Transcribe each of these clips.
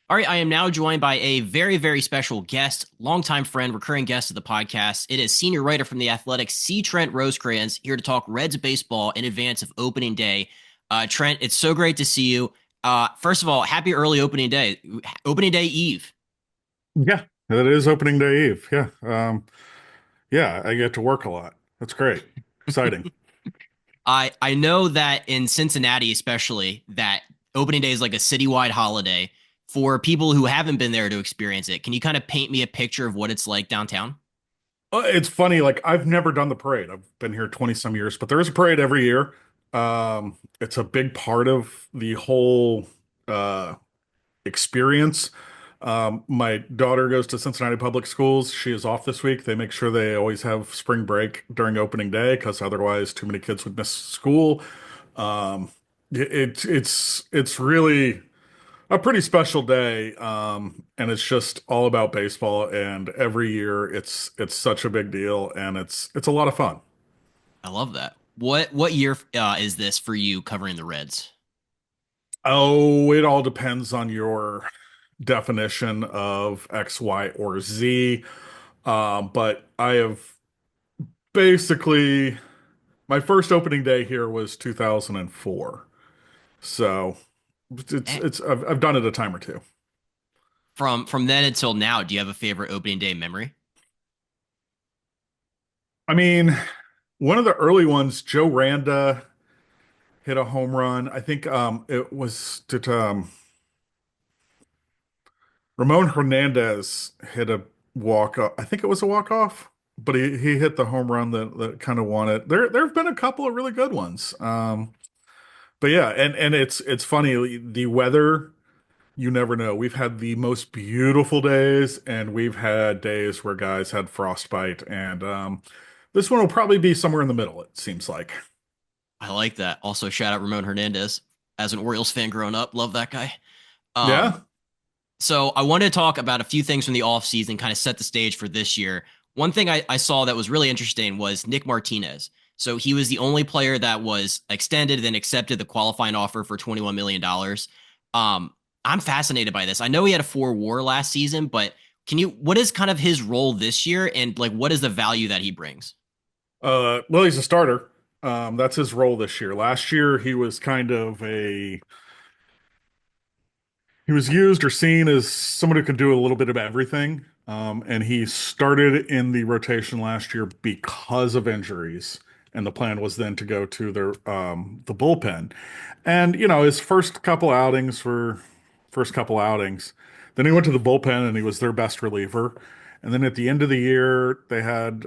All right, I am now joined by a very, very special guest, longtime friend, recurring guest of the podcast. It is senior writer from The Athletic, C. Trent Rosecrans, here to talk Reds baseball in advance of opening day. Trent, it's so great to see you. First of all, happy early opening day eve. Yeah, it is opening day eve. Yeah. Yeah, I get to work a lot. That's great. Exciting. I know that in Cincinnati, especially, that opening day is like a citywide holiday for people who haven't been there to experience it. Can you kind of paint me a picture of what it's like downtown? It's funny, like I've never done the parade. I've been here 20 some years, but there is a parade every year. It's a big part of the whole uh experience. My daughter goes to Cincinnati Public Schools. She is off this week. They make sure they always have spring break during opening day because otherwise too many kids would miss school. Um, it's really a pretty special day, and it's just all about baseball. And every year, it's such a big deal, and it's a lot of fun. I love that. What year is this for you covering the Reds? Oh, it all depends on your definition of X, Y, or Z. But I have basically my first opening day here was 2004, so I've done it a time or two. From then until now, do you have a favorite opening day memory? I mean, one of the early ones, Joe Randa hit a home run. I think it was did Ramon Hernandez hit a walk off. I think it was a walk off, but he hit the home run that kind of won it. There have been a couple of really good ones. But yeah, and it's funny the weather. You never know. We've had the most beautiful days, and we've had days where guys had frostbite, and this one will probably be somewhere in the middle. It seems like. I like that. Also, shout out Ramon Hernandez. As an Orioles fan growing up, love that guy. Um, Yeah. so I wanted to talk about a few things from the offseason, kind of set the stage for this year. One thing I saw that was really interesting was Nick Martinez. So he was the only player that was extended and accepted the qualifying offer for $21 million. I'm fascinated by this. I know he had a 4 WAR last season, but what is kind of his role this year and like what is the value that he brings? Well, he's a starter. That's his role this year. Last year, he was used or seen as someone who could do a little bit of everything. And he started in the rotation last year because of injuries. And the plan was then to go to the bullpen. And his first couple outings. Then he went to the bullpen and he was their best reliever. And then at the end of the year, they had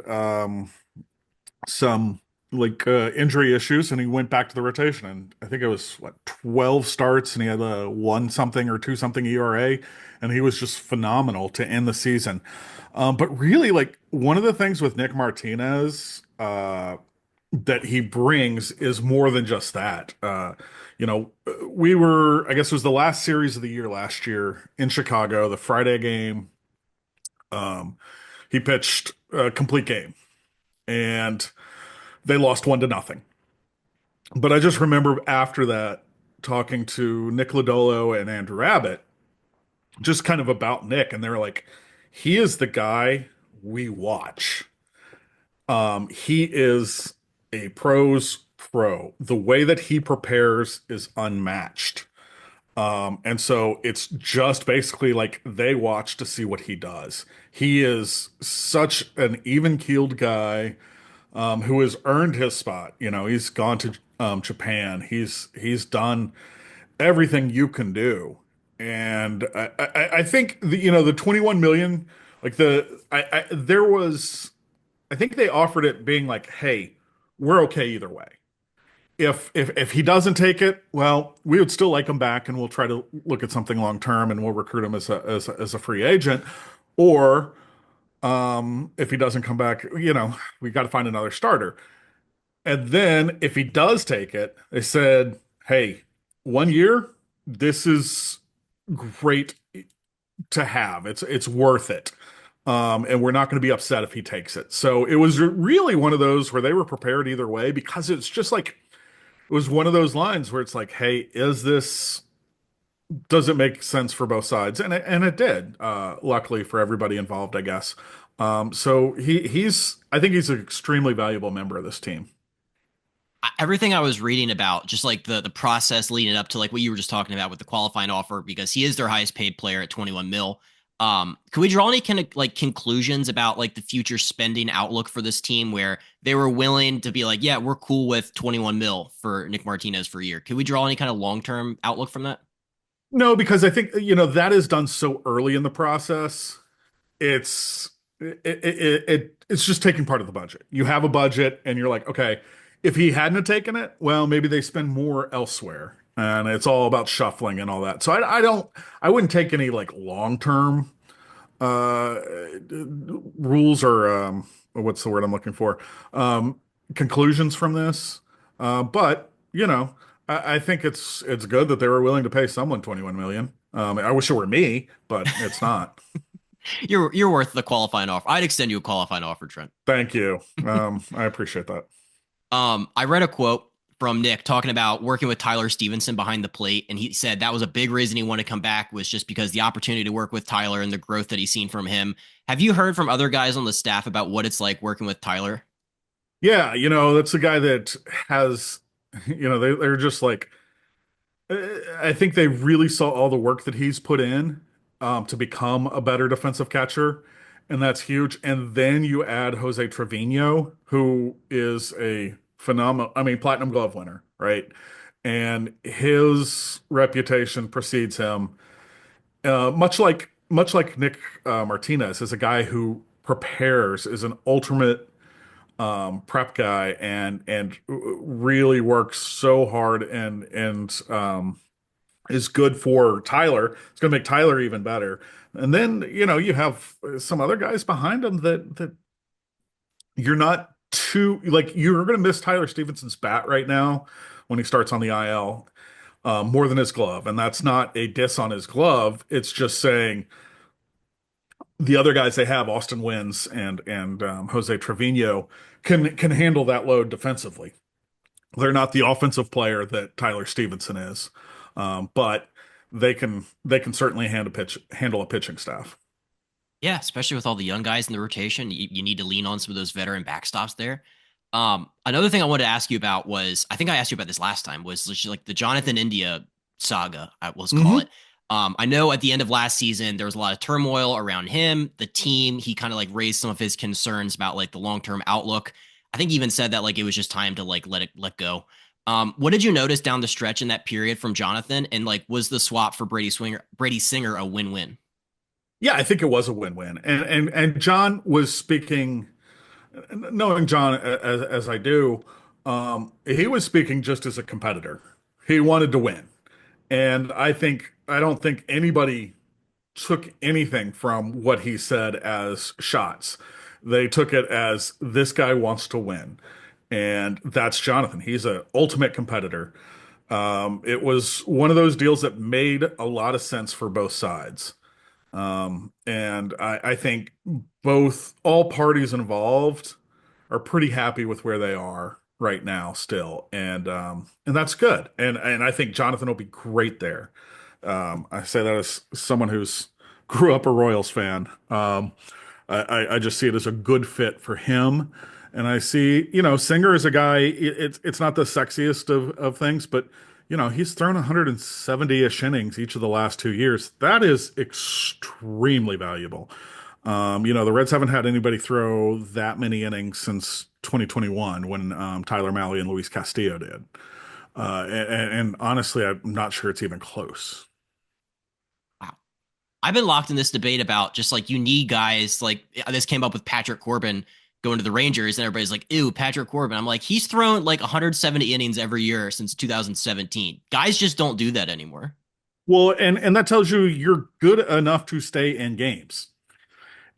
some injury issues and he went back to the rotation, and I think it was what 12 starts and he had a one something or two something ERA, and he was just phenomenal to end the season. But really, like, one of the things with Nick Martinez that he brings is more than just that. We were, I guess it was the last series of the year last year in Chicago, the Friday game. um, he pitched a complete game, and they lost 1-0. But I just remember after that talking to Nick Lodolo and Andrew Abbott, just kind of about Nick, and they were like, he is the guy we watch. He is a pro's pro. The way that he prepares is unmatched. And so it's just basically like they watch to see what he does. He is such an even-keeled guy, who has earned his spot. He's gone to Japan. He's done everything you can do, and I think the 21 million, like there was, I think they offered it being like, hey, we're okay either way. If he doesn't take it, well, we would still like him back, and we'll try to look at something long term, and we'll recruit him as a free agent, or if he doesn't come back, we got to find another starter. And then if he does take it, they said, hey, 1 year, this is great to have. It's worth it. And we're not going to be upset if he takes it. So it was really one of those where they were prepared either way, because it's just like it was one of those lines where it's like, hey, is this Does it make sense for both sides? And it did, luckily for everybody involved, I guess. So he's I think he's an extremely valuable member of this team. Everything I was reading about, just like the process leading up to like what you were just talking about with the qualifying offer, because he is their highest paid player at 21 mil. Can we draw any kind of like conclusions about like the future spending outlook for this team where they were willing to be like, yeah, we're cool with 21 mil for Nick Martinez for a year? Can we draw any kind of long term outlook from that? No, because I think that is done so early in the process. It's it's just taking part of the budget. You have a budget, and you're like, okay, if he hadn't have taken it, well, maybe they spend more elsewhere, and it's all about shuffling and all that. So I wouldn't take any like long term uh, rules or what's the word I'm looking for? Conclusions from this. But I think it's good that they were willing to pay someone 21 million. I wish it were me, but it's not. You're worth the qualifying offer. I'd extend you a qualifying offer, Trent. Thank you. I appreciate that. I read a quote from Nick talking about working with Tyler Stevenson behind the plate, and he said that was a big reason he wanted to come back was just because the opportunity to work with Tyler and the growth that he's seen from him. Have you heard from other guys on the staff about what it's like working with Tyler? Yeah, that's a guy that has, they're just like, I think they really saw all the work that he's put in to become a better defensive catcher, and that's huge. And then you add Jose Trevino, who is a phenomenal, I mean, Platinum Glove winner, right? And his reputation precedes him, much like Nick Martinez is a guy who prepares, is an ultimate prep guy, and really works so hard and is good for Tyler. It's going to make Tyler even better. And then, you have some other guys behind him that you're not too like you're going to miss Tyler Stevenson's bat right now when he starts on the IL more than his glove. And that's not a diss on his glove. It's just saying the other guys they have, Austin Wins and Jose Trevino, can handle that load defensively. They're not the offensive player that Tyler Stevenson is, but they can certainly handle a pitching staff. Yeah, especially with all the young guys in the rotation, you need to lean on some of those veteran backstops there. Another thing I wanted to ask you about was, I think I asked you about this last time, was just like the Jonathan India saga, let's call Hmm. it. I know at the end of last season, there was a lot of turmoil around him, the team. He kind of like raised some of his concerns about like the long term outlook. I think he even said that like it was just time to like let go. What did you notice down the stretch in that period from Jonathan? And like, was the swap for Brady Singer a win win? Yeah, I think it was a win-win, and John was speaking. Knowing John as I do, he was speaking just as a competitor. He wanted to win, and I don't think anybody took anything from what he said as shots. They took it as this guy wants to win. And that's Jonathan. He's an ultimate competitor. It was one of those deals that made a lot of sense for both sides. And I think all parties involved are pretty happy with where they are right now still. And that's good. And I think Jonathan will be great there. I say that as someone who's grew up a Royals fan. I just see it as a good fit for him. And I see, Singer is a guy, it's not the sexiest of things, but he's thrown 170-ish innings each of the last 2 years. That is extremely valuable. The Reds haven't had anybody throw that many innings since 2021 when Tyler Mahle and Luis Castillo did. And honestly, I'm not sure it's even close. Wow. I've been locked in this debate about just like you need guys like this came up with Patrick Corbin going to the Rangers, and everybody's like, ew, Patrick Corbin. I'm like, he's thrown like 170 innings every year since 2017. Guys just don't do that anymore. Well, and that tells you you're good enough to stay in games.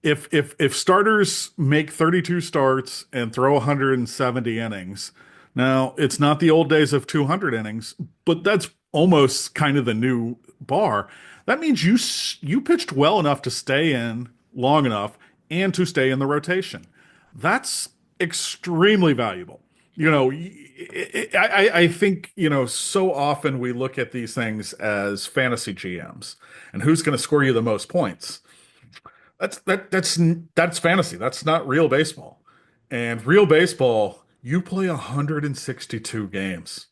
If starters make 32 starts and throw 170 innings, now it's not the old days of 200 innings, but that's almost kind of the new bar. That means you pitched well enough to stay in long enough and to stay in the rotation. That's extremely valuable. I think, so often we look at these things as fantasy GMs and who's going to score you the most points. That's fantasy. That's not real baseball. And real baseball, you play 162 games.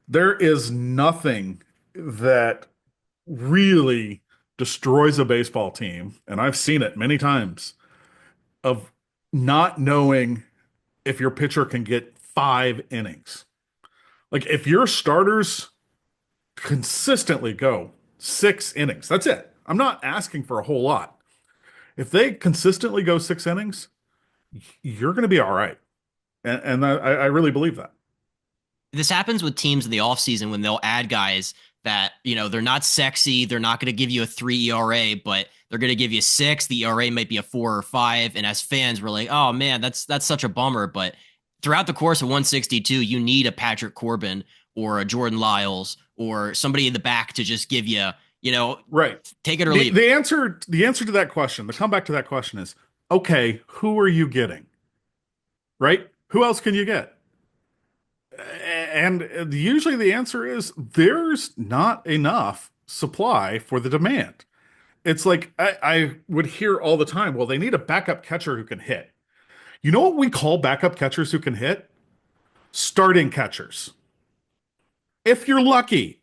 There is nothing that really destroys a baseball team, and I've seen it many times, of not knowing if your pitcher can get 5 innings. Like if your starters consistently go 6 innings, that's it. I'm not asking for a whole lot. If they consistently go 6 innings, you're going to be all right. And I really believe that. This happens with teams in the offseason when they'll add guys that, they're not sexy. They're not going to give you a 3 ERA, but they're going to give you 6. The ERA might be a 4 or 5. And as fans, we're like, oh man, that's such a bummer. But throughout the course of 162, you need a Patrick Corbin or a Jordan Lyles or somebody in the back to just give you, Right. take it or The leave it. the answer the answer to that question, the comeback to that question is, okay, who are you getting? Right? Who else can you get? And usually the answer is there's not enough supply for the demand. It's like I would hear all the time, well, they need a backup catcher who can hit. You know what we call backup catchers who can hit? Starting catchers. If you're lucky.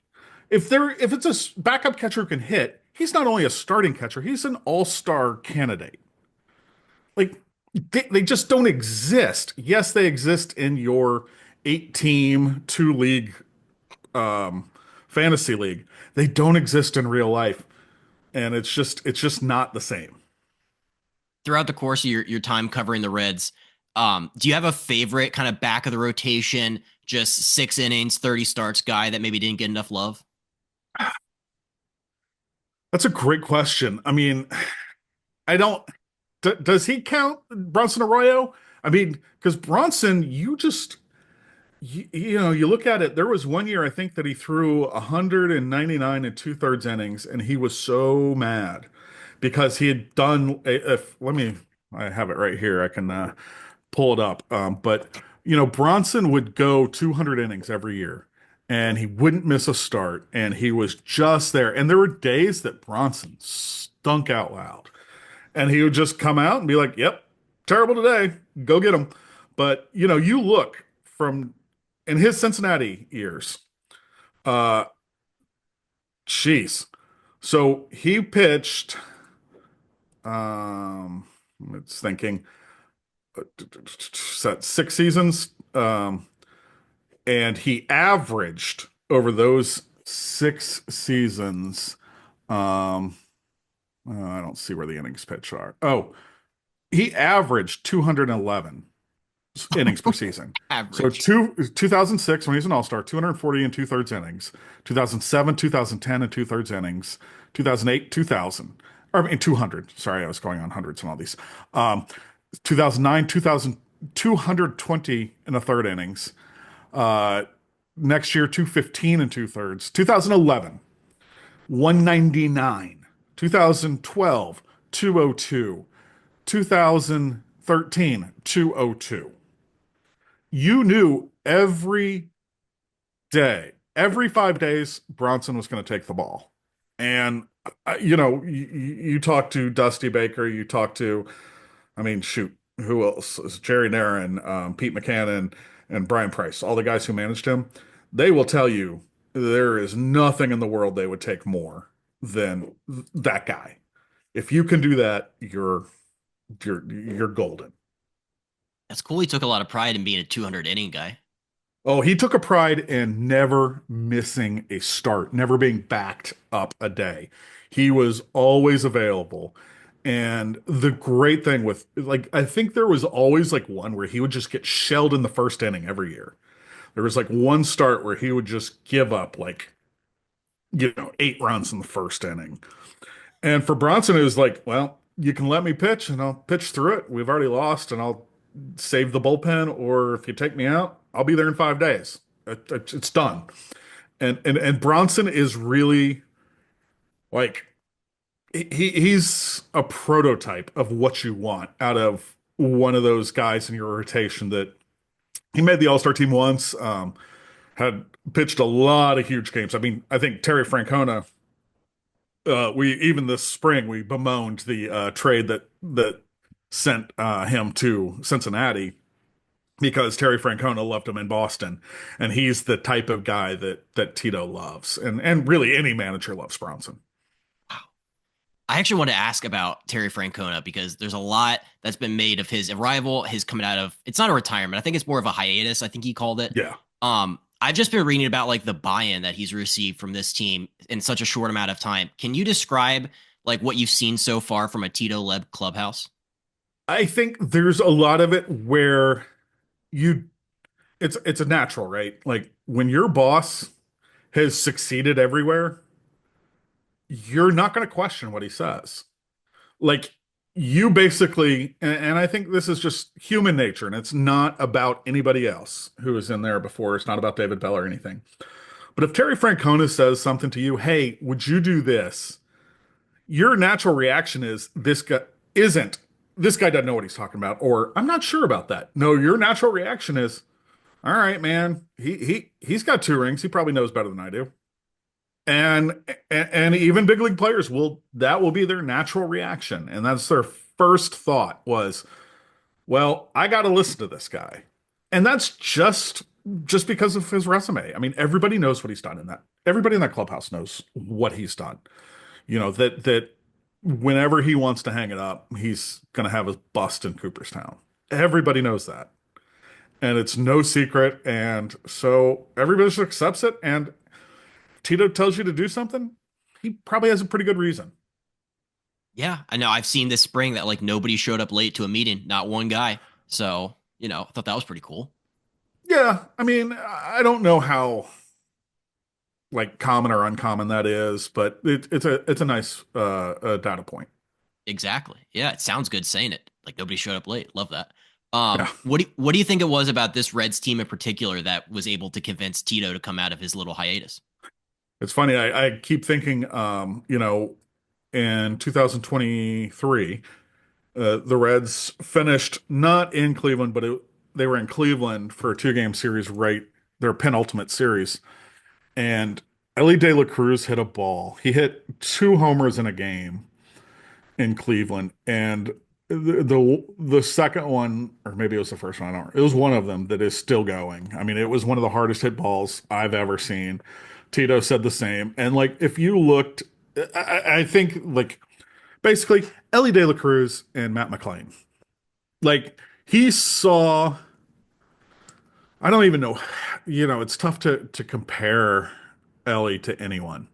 If it's a backup catcher who can hit, he's not only a starting catcher, he's an all-star candidate. Like they just don't exist. Yes, they exist in your 8 team, 2 league fantasy league. They don't exist in real life. And it's just not the same. Throughout the course of your time covering the Reds, do you have a favorite kind of back of the rotation, just 6 innings, 30 starts guy that maybe didn't get enough love? That's a great question. I mean, I don't. Does he count Bronson Arroyo? I mean, because Bronson, you look at it. There was one year I think that he threw 199 and 2/3 innings, and he was so mad because he had done. If let me, I have it right here. I can pull it up. But Bronson would go 200 innings every year, and he wouldn't miss a start, and he was just there. And there were days that Bronson stunk out loud. And he would just come out and be like, "Yep, terrible today. Go get him." But you look from in his Cincinnati years. Uh, Jeez. So he pitched. It's thinking 6 seasons. And he averaged over those 6 seasons. Um, I don't see where the innings pitched are. Oh, he averaged 211 innings per season. So Average. 2006 when he was an all-star, 240 and 2/3 innings. 2007, 2010 and 2/3 innings. 2008, 2000. Or I mean 200. Sorry, I was going on hundreds and all these. 2009, 2000, 220 and a third innings. Uh, Next year, 215 and 2/3. 2011, 199. 2012, 202. 2013, 202. You knew every day, every 5 days, Bronson was going to take the ball. And, you talk to Dusty Baker, you talk to, I mean, shoot, who else? Jerry Narron, Pete McCann, and Brian Price, all the guys who managed him. They will tell you there is nothing in the world they would take more than that guy. If you can do that, you're golden. That's cool. He took a lot of pride in being a 200 inning guy. Oh, he took a pride in never missing a start, never being backed up a day. He was always available. And the great thing with, like, I think there was always like one where he would just get shelled in the first inning every year. There was like one start where he would just give up like, 8 runs in the first inning. And for Bronson, it was like, well, you can let me pitch and I'll pitch through it. We've already lost and I'll save the bullpen, or if you take me out, I'll be there in 5 days. It's done. And Bronson is really like he's a prototype of what you want out of one of those guys in your rotation that He made the All-Star team once, had pitched a lot of huge games. I mean, I think Terry Francona, we even this spring we bemoaned the trade that sent him to Cincinnati because Terry Francona loved him in Boston, and he's the type of guy that Tito loves, and really any manager loves Bronson. I actually want to ask about Terry Francona because there's a lot that's been made of his arrival, his coming out of it's not a retirement. I think it's more of a hiatus, I think he called it. Yeah. I've just been reading about like the buy-in that he's received from this team in such a short amount of time. Can you describe like what you've seen so far from a Tito led clubhouse? I think there's a lot of it where you it's a natural, right? Like when your boss has succeeded everywhere, you're not going to question what he says. Like you basically, and I think this is just human nature, and it's not about anybody else who was in there before. It's not about David Bell or anything. But if Terry Francona says something to you, hey, would you do this? Your natural reaction is isn't this guy doesn't know what he's talking about, or I'm not sure about that. No, your natural reaction is, all right, man, he's got two rings. He probably knows better than I do. And even big league players will that will be their natural reaction. And that's their first thought was, well, I got to listen to this guy. And that's just because of his resume. I mean, everybody knows what he's done in that. Everybody in that clubhouse knows what he's done. You know, that whenever he wants to hang it up, he's going to have his bust in Cooperstown. Everybody knows that. And it's no secret. And so everybody just accepts it. And Tito tells you to do something, he probably has a pretty good reason. Yeah, I know. I've seen this spring that like nobody showed up late to a meeting, not one guy. So, I thought that was pretty cool. Yeah, I mean, I don't know how like common or uncommon that is, but it's a nice data point. Exactly. Yeah, it sounds good saying it. Like nobody showed up late. Love that. Yeah, What do you think it was about this Reds team in particular that was able to convince Tito to come out of his little hiatus? it's funny. I keep thinking, in 2023, the Reds finished not in Cleveland, but they were in Cleveland for a two-game series, right? Their penultimate series, and Ellie De La Cruz hit a ball. He hit two homers in a game in Cleveland, and the second one, or maybe it was the first one, I don't know. It was one of them that is still going. I mean, it was one of the hardest hit balls I've ever seen. Tito said the same. And like if you looked, I think like basically Ellie De La Cruz and Matt McLean. Like he saw, I don't even know, it's tough to compare Ellie to anyone.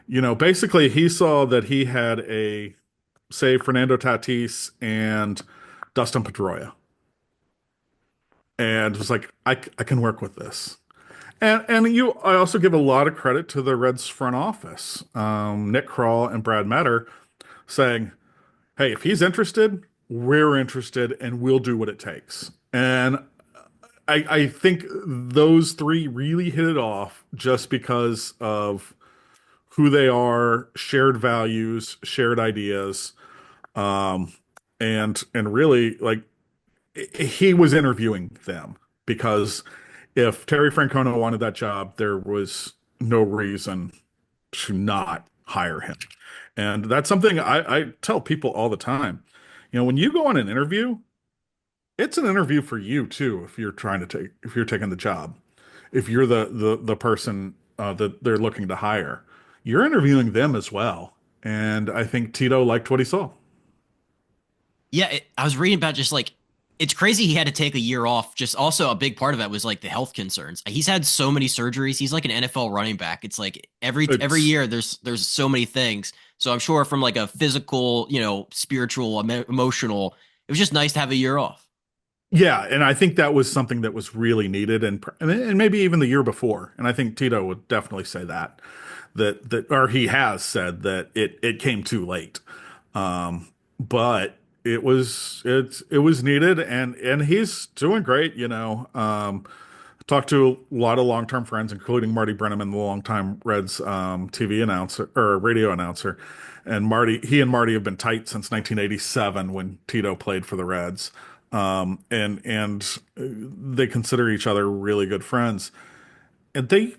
Basically he saw that he had a say Fernando Tatis and Dustin Pedroia, and was like, I can work with this. I also give a lot of credit to the Reds front office, Nick Krall and Brad Metter, saying, "Hey, if he's interested, we're interested, and we'll do what it takes." And I think those three really hit it off just because of who they are, shared values, shared ideas, um, and really like he was interviewing them because if Terry Francona wanted that job, there was no reason to not hire him. And that's something I tell people all the time. When you go on an interview, it's an interview for you too. If you're taking the job, if you're the person that they're looking to hire, you're interviewing them as well. And I think Tito liked what he saw. Yeah, I was reading about just like it's crazy he had to take a year off. Just also a big part of that was like the health concerns. He's had so many surgeries. He's like an NFL running back. It's like every It's year there's so many things. So I'm sure from like a physical, spiritual, emotional, it was just nice to have a year off. Yeah, and I think that was something that was really needed, and maybe even the year before. And I think Tito would definitely say that or he has said that it came too late. But it was needed, and he's doing great. Talked to a lot of longtime friends, including Marty Brennaman, the longtime Reds TV announcer or radio announcer. And he and Marty have been tight since 1987 when Tito played for the Reds. They consider each other really good friends. And they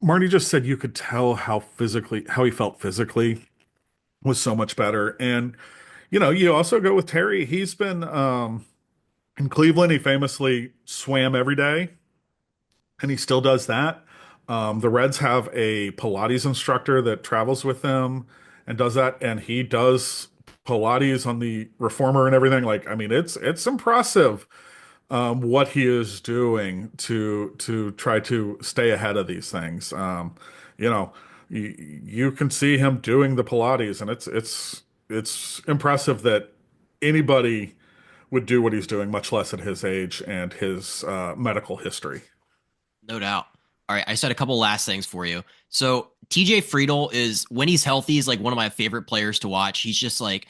Marty just said you could tell how he felt physically was so much better. And you also go with Terry. He's been in Cleveland. He famously swam every day, and he still does that. The Reds have a Pilates instructor that travels with them and does that, and he does Pilates on the reformer and everything. Like, I mean, it's impressive what he is doing to try to stay ahead of these things. You know, you can see him doing the Pilates, and it's impressive that anybody would do what he's doing, much less at his age and his medical history. No doubt. All right, I said a couple last things for you. So TJ Friedl is when he's healthy, he's like one of my favorite players to watch. He's just like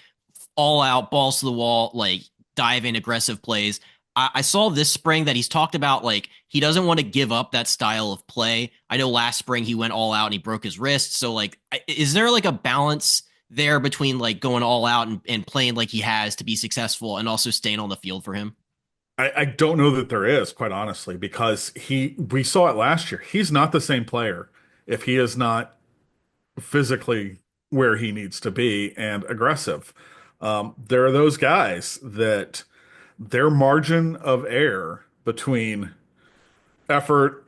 all out, balls to the wall, like diving, aggressive plays. I saw this spring that he's talked about like he doesn't want to give up that style of play. I know last spring he went all out and he broke his wrist. So like, is there like a balance there between like going all out and playing like he has to be successful and also staying on the field for him? I don't know that there is, quite honestly, because we saw it last year. He's not the same player if he is not physically where he needs to be and aggressive. There are those guys that their margin of error between effort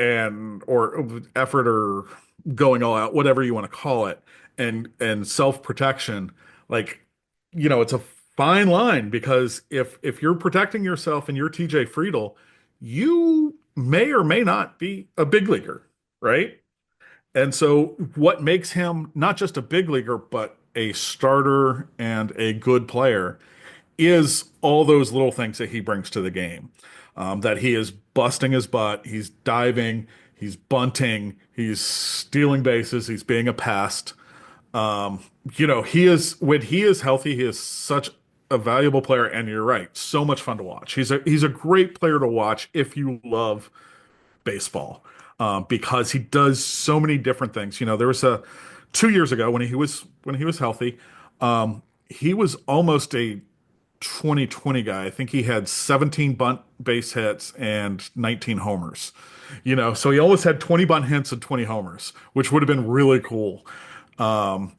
or going all out, whatever you want to call it, and self-protection, like, it's a fine line because if you're protecting yourself and you're TJ Friedl, you may or may not be a big leaguer, right? And so what makes him not just a big leaguer, but a starter and a good player is all those little things that he brings to the game. That he is busting his butt, he's diving, he's bunting, he's stealing bases, he's being a pest. He is when he is healthy, he is such a valuable player, and you're right, so much fun to watch. He's a great player to watch if you love baseball, because he does so many different things. There was a 2 years ago when he was healthy, he was almost a 2020 guy. I think he had 17 bunt base hits and 19 homers. So he almost had 20 bunt hits and 20 homers, which would have been really cool. Um,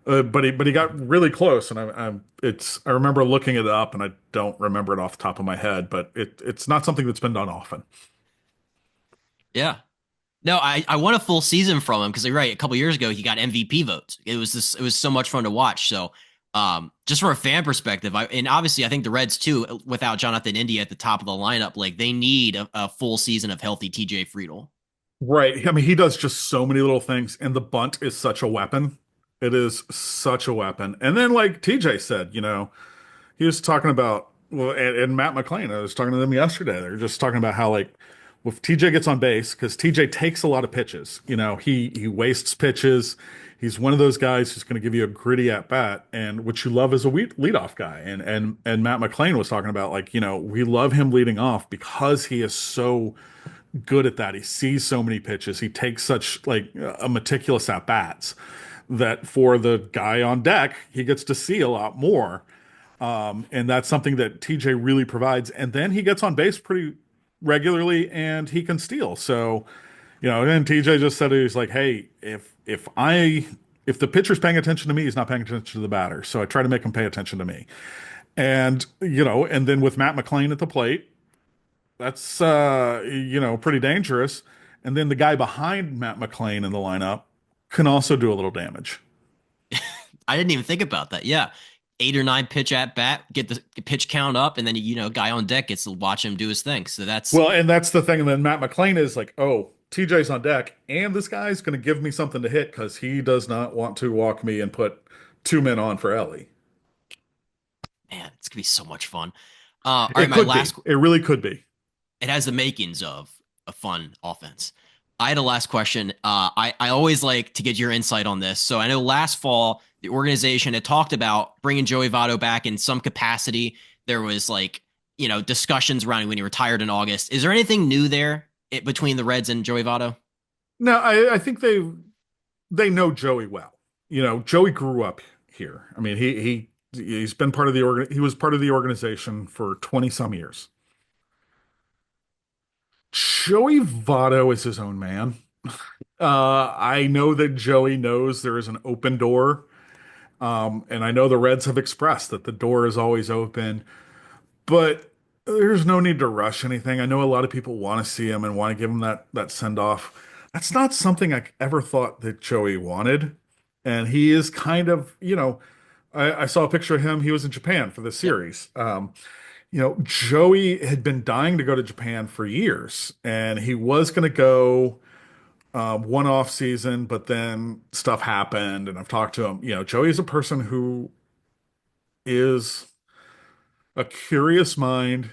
but he got really close, and I remember looking it up, and I don't remember it off the top of my head, but it's not something that's been done often. Yeah. No, I won a full season from him because you're right. A couple years ago, he got MVP votes. It was so much fun to watch. So, just from a fan perspective, and obviously I think the Reds too, without Jonathan India at the top of the lineup, like they need a full season of healthy TJ Friedl. Right. I mean, he does just so many little things, and the bunt is such a weapon. It is such a weapon. And then, like TJ said, he was talking about, well, and Matt McClain, I was talking to them yesterday. They're just talking about how, like, if TJ gets on base, because TJ takes a lot of pitches, he wastes pitches. He's one of those guys who's going to give you a gritty at bat, and which you love as a leadoff guy. And Matt McClain was talking about, like, we love him leading off because he is so good at that. He sees so many pitches. He takes such like a meticulous at bats that for the guy on deck, he gets to see a lot more. And that's something that TJ really provides. And then he gets on base pretty regularly and he can steal. So, and then TJ just said, he's like, hey, if the pitcher's paying attention to me, he's not paying attention to the batter. So I try to make him pay attention to me. And then with Matt McClain at the plate, that's pretty dangerous. And then the guy behind Matt McClain in the lineup can also do a little damage. I didn't even think about that. Yeah. 8 or 9 pitch at bat, get the pitch count up, and then guy on deck gets to watch him do his thing. So that's Well, and that's the thing. And then Matt McClain is like, oh, TJ's on deck, and this guy's going to give me something to hit because he does not want to walk me and put 2 men on for Ellie. man, it's gonna be so much fun. All right, It my could last be. It really could be. it has the makings of a fun offense. I had a last question. I always like to get your insight on this. So I know last fall the organization had talked about bringing Joey Votto back in some capacity. There was like discussions around when he retired in August. Is there anything new there between the Reds and Joey Votto? No, I think they know Joey well. Joey grew up here. I mean, he He's been part of the he was part of the organization for 20 some years. Joey Votto is his own man. I know that Joey knows there is an open door. And I know the Reds have expressed that the door is always open, but there's no need to rush anything. I know a lot of people want to see him and want to give him that send off. That's not something I ever thought that Joey wanted. And he is kind of, I saw a picture of him. He was in Japan for the Yep. series. Joey had been dying to go to Japan for years, and he was going to go one off season, but then stuff happened, and I've talked to him. Joey is a person who is a curious mind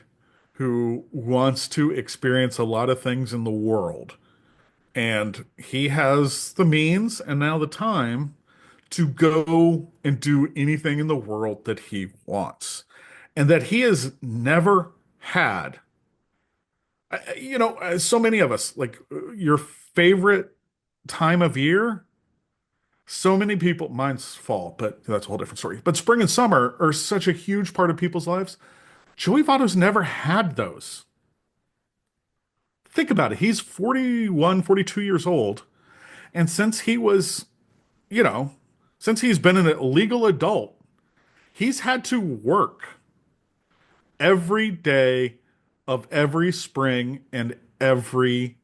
who wants to experience a lot of things in the world. And he has the means and now the time to go and do anything in the world that he wants. And that he has never had, so many of us, like your favorite time of year, so many people, mine's fall, but that's a whole different story. But spring and summer are such a huge part of people's lives. Joey Votto's never had those. Think about it. He's 41, 42 years old. And you know, since he's been an legal adult, he's had to work every day of every spring and every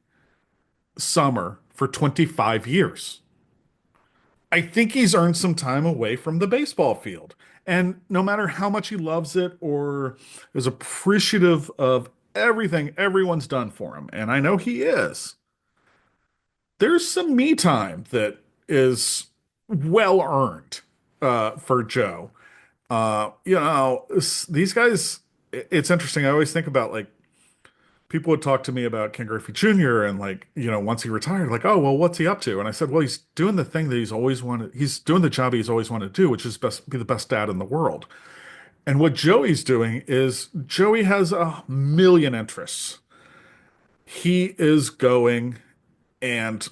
summer for 25 years. I think he's earned some time away from the baseball field. And no matter how much he loves it or is appreciative of everything everyone's done for him, and I know he is, there's some me time that is well earned for Joe. These guys, it's interesting. I always think about like people would talk to me about Ken Griffey Jr. and like, once he retired, like, oh, well, what's he up to? And I said, well, he's doing the thing that he's always wanted. He's doing the job he's always wanted to do, which is be the best dad in the world. And what Joey's doing is Joey has a million interests. He is going and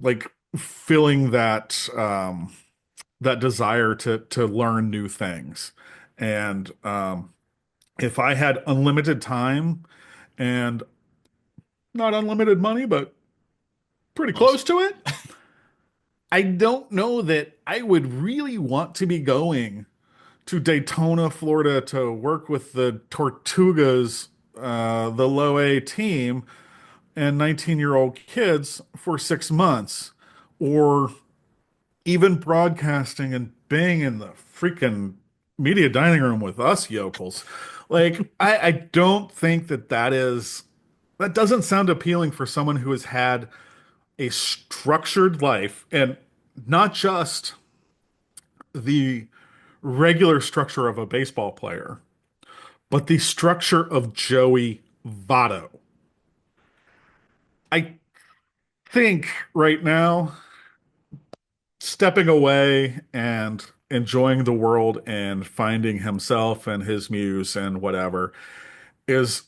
like filling that desire to learn new things. And if I had unlimited time and not unlimited money, but pretty Close. close to it, I don't know that I would really want to be going to Daytona, Florida to work with the Tortugas, the low A team, and 19-year-old kids for 6 months, or even broadcasting and being in the freaking media dining room with us yokels. Like, I don't think that doesn't sound appealing for someone who has had a structured life and not just the regular structure of a baseball player, but the structure of Joey Votto. I think right now, stepping away and enjoying the world and finding himself and his muse and whatever is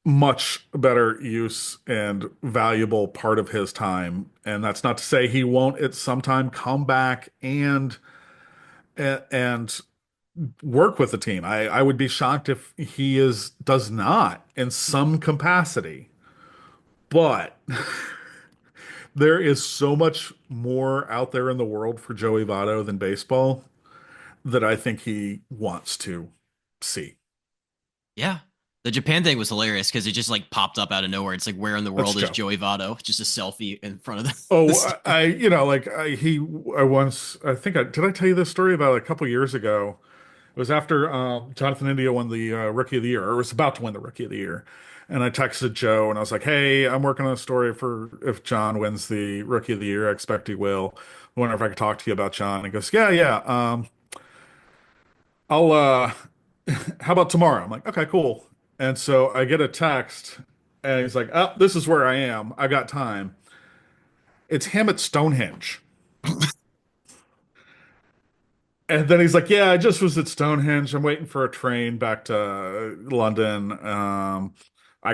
much better use and valuable part of his time. And that's not to say he won't at some time come back and work with the team. I would be shocked if he does not in some capacity. But there is so much more out there in the world for Joey Votto than baseball that I think he wants to see. Yeah. The Japan thing was hilarious because it just like popped up out of nowhere. It's like, where in the That's world is Joe. Joey Votto? Just a selfie in front of the, the Oh, stadium. I once, did I tell you this story about a couple years ago? It was after Jonathan India won the Rookie of the Year, or was about to win the Rookie of the Year. And I texted Joe and I was like, hey, I'm working on a story for if John wins the Rookie of the Year. I expect he will. I wonder if I could talk to you about John. And he goes, yeah, yeah. I'll, how about tomorrow? I'm like, okay, cool. And so I get a text and he's like, oh, this is where I am. I got time. It's him at Stonehenge. And then he's like, "Yeah, I just was at Stonehenge. I'm waiting for a train back to London. I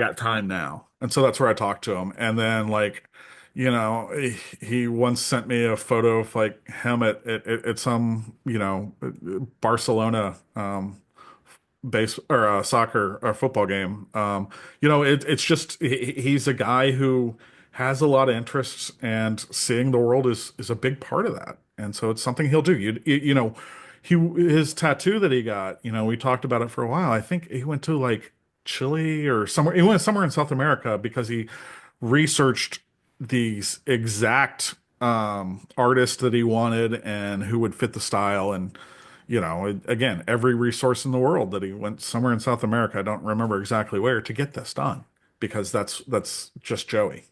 got time now." And so that's where I talked to him. And then like, he once sent me a photo of like him at some, Barcelona base or soccer or football game. It's just he's a guy who has a lot of interests, and seeing the world is a big part of that. And so it's something he'll do. His tattoo that he got, we talked about it for a while. I think he went to like Chile or somewhere. He went somewhere in South America because he researched these exact artists that he wanted and who would fit the style. And again, every resource in the world that he went somewhere in South America, I don't remember exactly where, to get this done, because that's just Joey.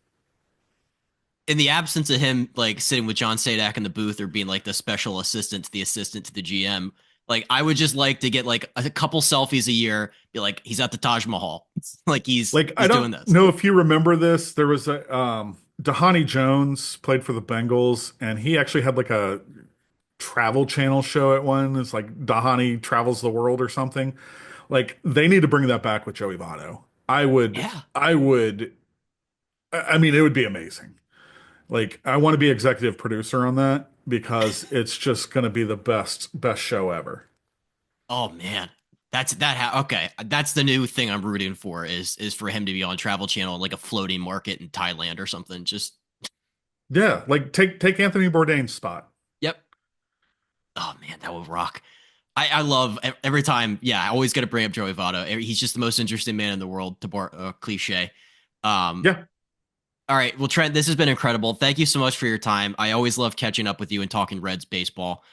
In the absence of him like sitting with John Sadak in the booth or being like the special assistant to the GM, like I would just like to get like a couple selfies a year, be like he's at the Taj Mahal, like Like, I he's don't doing this. know if you remember this. There was a Dhani Jones played for the Bengals, and he actually had like a travel channel show at one. It's like Dhani travels the world or something. Like, they need to bring that back with Joey Votto. Yeah. I would, I mean, it would be amazing. Like, I want to be executive producer on that because it's just going to be the best show ever. Oh man. Okay. That's the new thing I'm rooting for is for him to be on Travel Channel in like a floating market in Thailand or something. Just Yeah, like take Anthony Bourdain's spot. yep. Oh man, that would rock. I love every time. Yeah, I always got to bring up Joey Votto. He's just the most interesting man in the world. To bar cliche. Um, Yeah, all right. Well, Trent, this has been incredible. Thank you so much for your time. I always love catching up with you and talking Reds baseball.